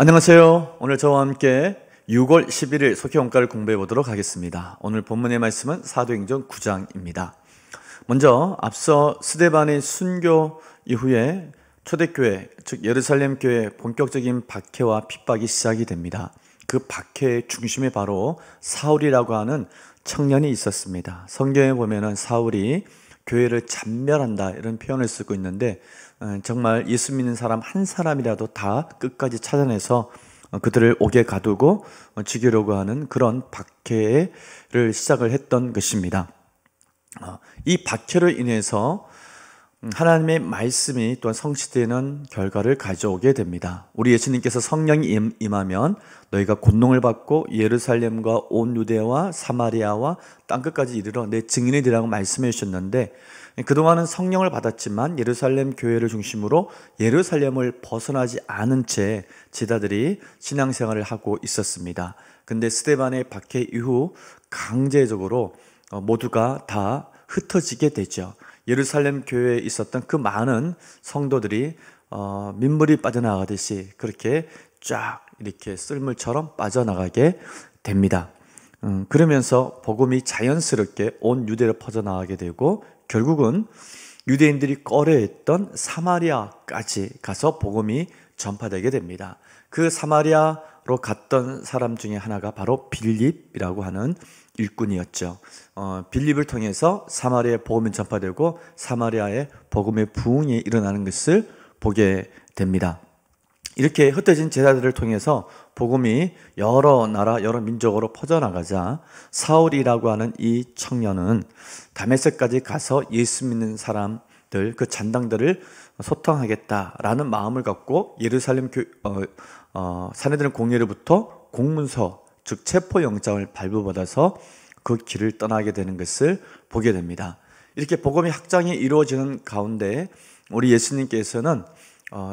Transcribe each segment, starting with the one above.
안녕하세요. 오늘 저와 함께 6월 11일 속회원가를 공부해 보도록 하겠습니다. 오늘 본문의 말씀은 사도행전 9장입니다. 먼저 앞서 스데반의 순교 이후에 초대교회, 즉 예루살렘 교회 본격적인 박해와 핍박이 시작이 됩니다. 그 박해의 중심에 바로 사울이라고 하는 청년이 있었습니다. 성경에 보면은 사울이 교회를 잔멸한다 이런 표현을 쓰고 있는데 정말 예수 믿는 사람 한 사람이라도 다 끝까지 찾아내서 그들을 옥에 가두고 죽이려고 하는 그런 박해를 시작을 했던 것입니다. 이 박해로 인해서 하나님의 말씀이 또한 성취되는 결과를 가져오게 됩니다. 우리 예수님께서 성령이 임하면 너희가 권능을 받고 예루살렘과 온 유대와 사마리아와 땅끝까지 이르러 내 증인이 되라고 말씀해 주셨는데, 그동안은 성령을 받았지만 예루살렘 교회를 중심으로 예루살렘을 벗어나지 않은 채 제자들이 신앙생활을 하고 있었습니다. 근데 스데반의 박해 이후 강제적으로 모두가 다 흩어지게 되죠. 예루살렘 교회에 있었던 그 많은 성도들이 민물이 빠져나가듯이 그렇게 쫙 이렇게 썰물처럼 빠져나가게 됩니다. 그러면서 복음이 자연스럽게 온 유대로 퍼져나가게 되고 결국은 유대인들이 꺼려했던 사마리아까지 가서 복음이 전파되게 됩니다. 그 사마리아로 갔던 사람 중에 하나가 바로 빌립이라고 하는 일꾼이었죠. 빌립을 통해서 사마리아에 복음이 전파되고 사마리아에 복음의 부흥이 일어나는 것을 보게 됩니다. 이렇게 흩어진 제자들을 통해서 복음이 여러 나라 여러 민족으로 퍼져나가자 사울이라고 하는 이 청년은 다메섹까지 가서 예수 믿는 사람들 그 잔당들을 소탕하겠다라는 마음을 갖고 예루살렘 사내들은 공회로부터 공문서 즉 체포영장을 발부받아서 그 길을 떠나게 되는 것을 보게 됩니다. 이렇게 복음의 확장이 이루어지는 가운데 우리 예수님께서는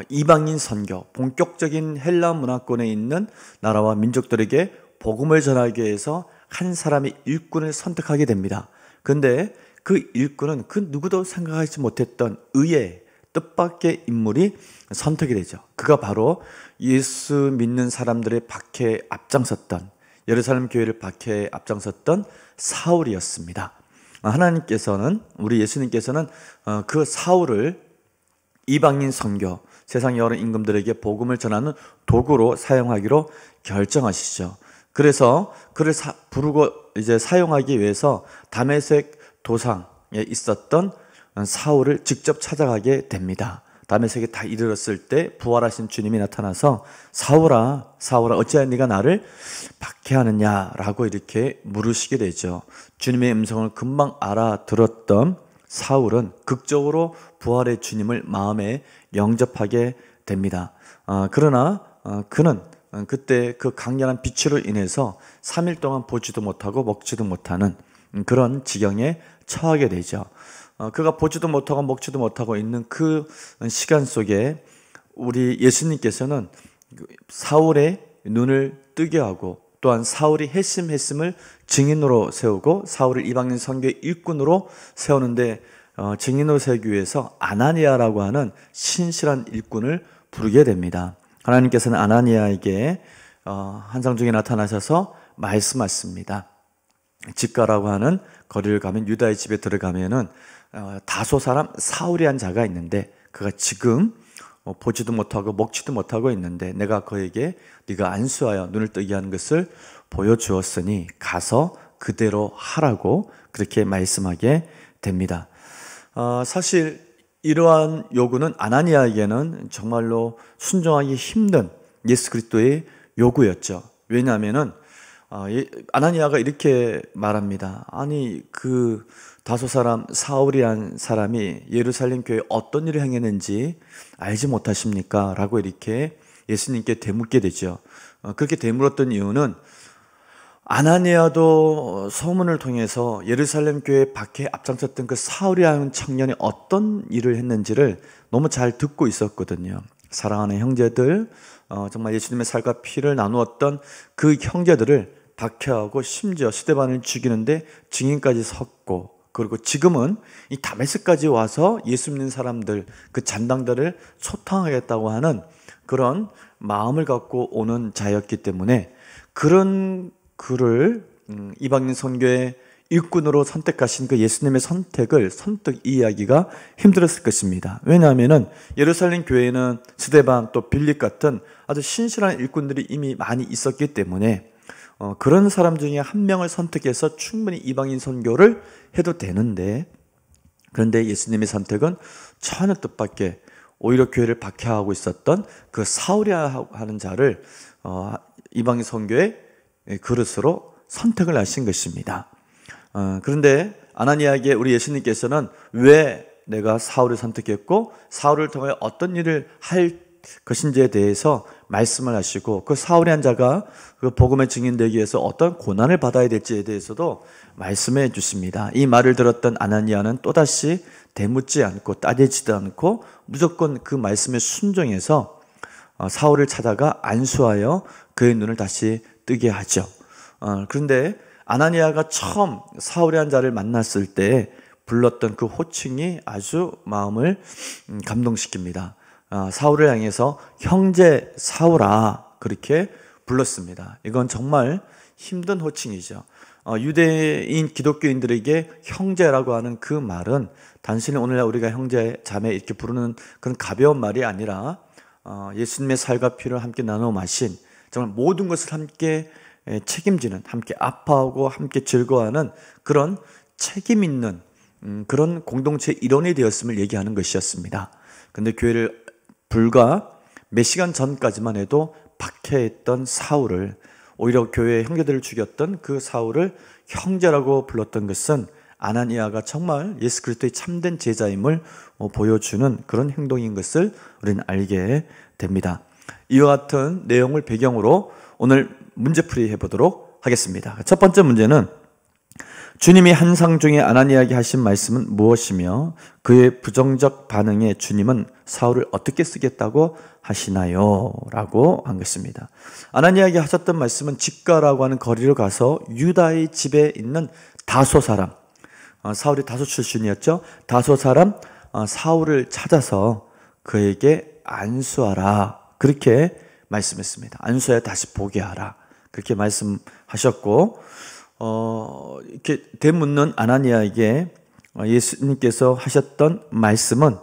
이방인 선교, 본격적인 헬라 문화권에 있는 나라와 민족들에게 복음을 전하기 위해서 한 사람의 일꾼을 선택하게 됩니다. 그런데 그 일꾼은 그 누구도 생각하지 못했던 의의 뜻밖의 인물이 선택이 되죠. 그가 바로 예수 믿는 사람들의 박해에 앞장섰던 예루살렘 교회를 박해에 앞장섰던 사울이었습니다. 하나님께서는 우리 예수님께서는 그 사울을 이방인 선교, 세상 여러 임금들에게 복음을 전하는 도구로 사용하기로 결정하시죠. 그래서 그를 부르고 이제 사용하기 위해서 다메섹 도상에 있었던 사울을 직접 찾아가게 됩니다. 다메섹에 다 이르렀을 때 부활하신 주님이 나타나서 사울아 어찌하여 네가 나를 박해하느냐라고 이렇게 물으시게 되죠. 주님의 음성을 금방 알아들었던 사울은 극적으로 부활의 주님을 마음에 영접하게 됩니다. 그러나 그는 그때 그 강렬한 빛으로 인해서 3일 동안 보지도 못하고 먹지도 못하는 그런 지경에 처하게 되죠. 그가 보지도 못하고 먹지도 못하고 있는 그 시간 속에 우리 예수님께서는 사울의 눈을 뜨게 하고 또한 사울이 했음을 증인으로 세우고 사울을 이방인 선교의 일꾼으로 세우는데 증인으로 세우기 위해서 아나니아라고 하는 신실한 일꾼을 부르게 됩니다. 하나님께서는 아나니아에게 환상 중에 나타나셔서 말씀하십니다. 집가라고 하는 거리를 가면 유다의 집에 들어가면은 다소 사람 사울이란 자가 있는데 그가 지금 보지도 못하고 먹지도 못하고 있는데 내가 그에게 네가 안수하여 눈을 뜨게 하는 것을 보여주었으니 가서 그대로 하라고 그렇게 말씀하게 됩니다. 사실 이러한 요구는 아나니아에게는 정말로 순종하기 힘든 예수 그리스도의 요구였죠. 왜냐하면은 아나니아가 이렇게 말합니다. 아니 그 다소 사람 사울이란 사람이 예루살렘 교회에 어떤 일을 행했는지 알지 못하십니까? 라고 이렇게 예수님께 되묻게 되죠. 그렇게 되물었던 이유는 아나니아도 소문을 통해서 예루살렘 교회 박해에 앞장섰던 그 사울이라는 청년이 어떤 일을 했는지를 너무 잘 듣고 있었거든요. 사랑하는 형제들, 정말 예수님의 살과 피를 나누었던 그 형제들을 박해하고 심지어 스데반을 죽이는데 증인까지 섰고, 그리고 지금은 이 다메섹까지 와서 예수 믿는 사람들 그 잔당들을 소탕하겠다고 하는 그런 마음을 갖고 오는 자였기 때문에 그런 그를 이방인 선교의 일꾼으로 선택하신 그 예수님의 선택을 선뜻 이해하기가 힘들었을 것입니다. 왜냐하면 예루살렘 교회에는 스데반 또 빌립 같은 아주 신실한 일꾼들이 이미 많이 있었기 때문에 그런 사람 중에 한 명을 선택해서 충분히 이방인 선교를 해도 되는데, 그런데 예수님의 선택은 전혀 뜻밖의 오히려 교회를 박해하고 있었던 그 사울이라 하는 자를 이방인 선교의 그릇으로 선택을 하신 것입니다. 그런데 아나니아에게 우리 예수님께서는 왜 내가 사울을 선택했고 사울을 통해 어떤 일을 할 것인지에 대해서 말씀을 하시고, 그 사울이란 자가 그 복음의 증인되기 위해서 어떤 고난을 받아야 될지에 대해서도 말씀해 주십니다. 이 말을 들었던 아나니아는 또다시 대묻지 않고 따지지도 않고 무조건 그 말씀에 순종해서 사울을 찾아가 안수하여 그의 눈을 다시 뜨게 하죠. 그런데 아나니아가 처음 사울이라는 자를 만났을 때 불렀던 그 호칭이 아주 마음을 감동시킵니다. 사울을 향해서 형제 사울아 그렇게 불렀습니다. 이건 정말 힘든 호칭이죠. 유대인 기독교인들에게 형제라고 하는 그 말은 단순히 오늘날 우리가 형제 자매 이렇게 부르는 그런 가벼운 말이 아니라 예수님의 살과 피를 함께 나눠 마신 정말 모든 것을 함께 책임지는, 함께 아파하고 함께 즐거워하는 그런 책임 있는 그런 공동체 일원이 되었음을 얘기하는 것이었습니다. 그런데 교회를 불과 몇 시간 전까지만 해도 박해했던 사울을, 오히려 교회의 형제들을 죽였던 그 사울을 형제라고 불렀던 것은 아나니아가 정말 예수 그리스도의 참된 제자임을 보여주는 그런 행동인 것을 우리는 알게 됩니다. 이와 같은 내용을 배경으로 오늘 문제풀이 해보도록 하겠습니다. 첫 번째 문제는 주님이 한상 중에 아나니아에게 하신 말씀은 무엇이며 그의 부정적 반응에 주님은 사울을 어떻게 쓰겠다고 하시나요? 라고 한 것입니다. 아나니아에게 하셨던 말씀은 집가라고 하는 거리로 가서 유다의 집에 있는 다소 사람, 사울이 다소 출신이었죠. 다소 사람 사울을 찾아서 그에게 안수하라 그렇게 말씀했습니다. 안수해 다시 보게 하라 그렇게 말씀하셨고, 이렇게 되묻는 아나니아에게 예수님께서 하셨던 말씀은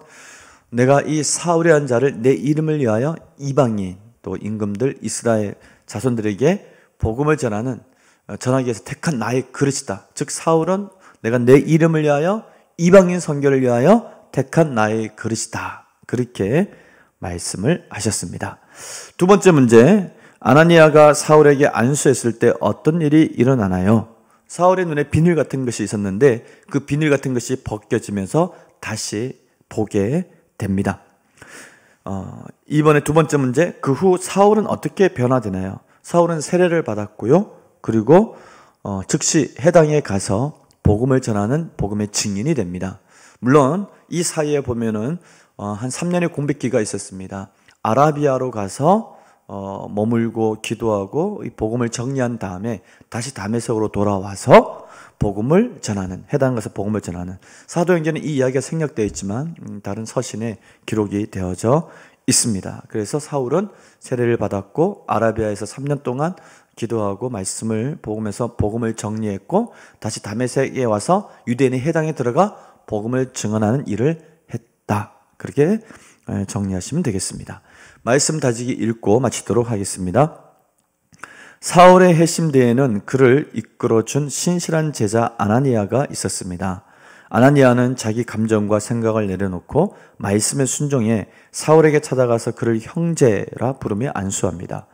내가 이 사울이라는 자를 내 이름을 위하여 이방인 또 임금들 이스라엘 자손들에게 복음을 전하기 위해서 택한 나의 그릇이다. 즉 사울은 내가 내 이름을 위하여 이방인 선교를 위하여 택한 나의 그릇이다. 그렇게 말씀을 하셨습니다. 두 번째 문제, 아나니아가 사울에게 안수했을 때 어떤 일이 일어나나요? 사울의 눈에 비늘 같은 것이 있었는데 그 비늘 같은 것이 벗겨지면서 다시 보게 됩니다. 이번에 두 번째 문제, 그 후 사울은 어떻게 변화되나요? 사울은 세례를 받았고요. 그리고 즉시 해당에 가서 복음을 전하는 복음의 증인이 됩니다. 물론 이 사이에 보면은 한 3년의 공백기가 있었습니다. 아라비아로 가서 머물고 기도하고 이 복음을 정리한 다음에 다시 다메섹으로 돌아와서 복음을 전하는, 해당 가서 복음을 전하는, 사도행전에 이 이야기가 생략되어 있지만 다른 서신에 기록이 되어져 있습니다. 그래서 사울은 세례를 받았고 아라비아에서 3년 동안 기도하고 말씀을 복음에서 복음을 정리했고 다시 다메섹에 와서 유대인의 해당에 들어가 복음을 증언하는 일을 했다. 그렇게 정리하시면 되겠습니다. 말씀 다지기 읽고 마치도록 하겠습니다. 사울의 해심대에는 그를 이끌어준 신실한 제자 아나니아가 있었습니다. 아나니아는 자기 감정과 생각을 내려놓고 말씀에 순종해 사울에게 찾아가서 그를 형제라 부르며 안수합니다.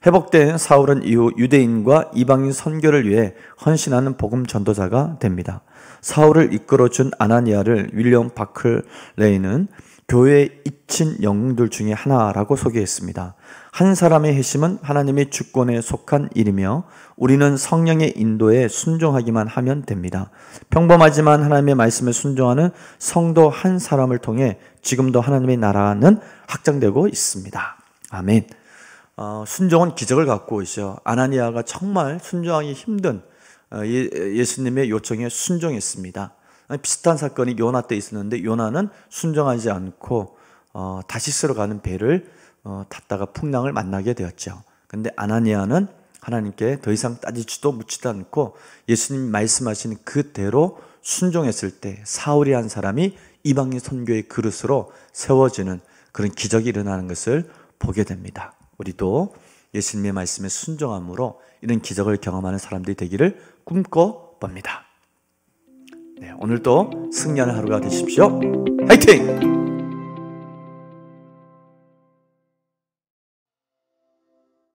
회복된 사울은 이후 유대인과 이방인 선교를 위해 헌신하는 복음 전도자가 됩니다. 사울을 이끌어준 아나니아를 윌리엄 바클레이는 교회의 잊힌 영웅들 중에 하나라고 소개했습니다. 한 사람의 회심은 하나님의 주권에 속한 일이며 우리는 성령의 인도에 순종하기만 하면 됩니다. 평범하지만 하나님의 말씀에 순종하는 성도 한 사람을 통해 지금도 하나님의 나라는 확장되고 있습니다. 아멘. 순종은 기적을 갖고 오시죠. 아나니아가 정말 순종하기 힘든 예수님의 요청에 순종했습니다. 비슷한 사건이 요나 때 있었는데 요나는 순종하지 않고 다시스로 가는 배를 탔다가 풍랑을 만나게 되었죠. 근데 아나니아는 하나님께 더 이상 따지지도 묻지도 않고 예수님 말씀하신 그대로 순종했을 때 사울이 한 사람이 이방인 선교의 그릇으로 세워지는 그런 기적이 일어나는 것을 보게 됩니다. 우리도 예수님의 말씀에 순종함으로 이런 기적을 경험하는 사람들이 되기를 꿈꿔봅니다. 네, 오늘도 승리하는 하루가 되십시오. 화이팅!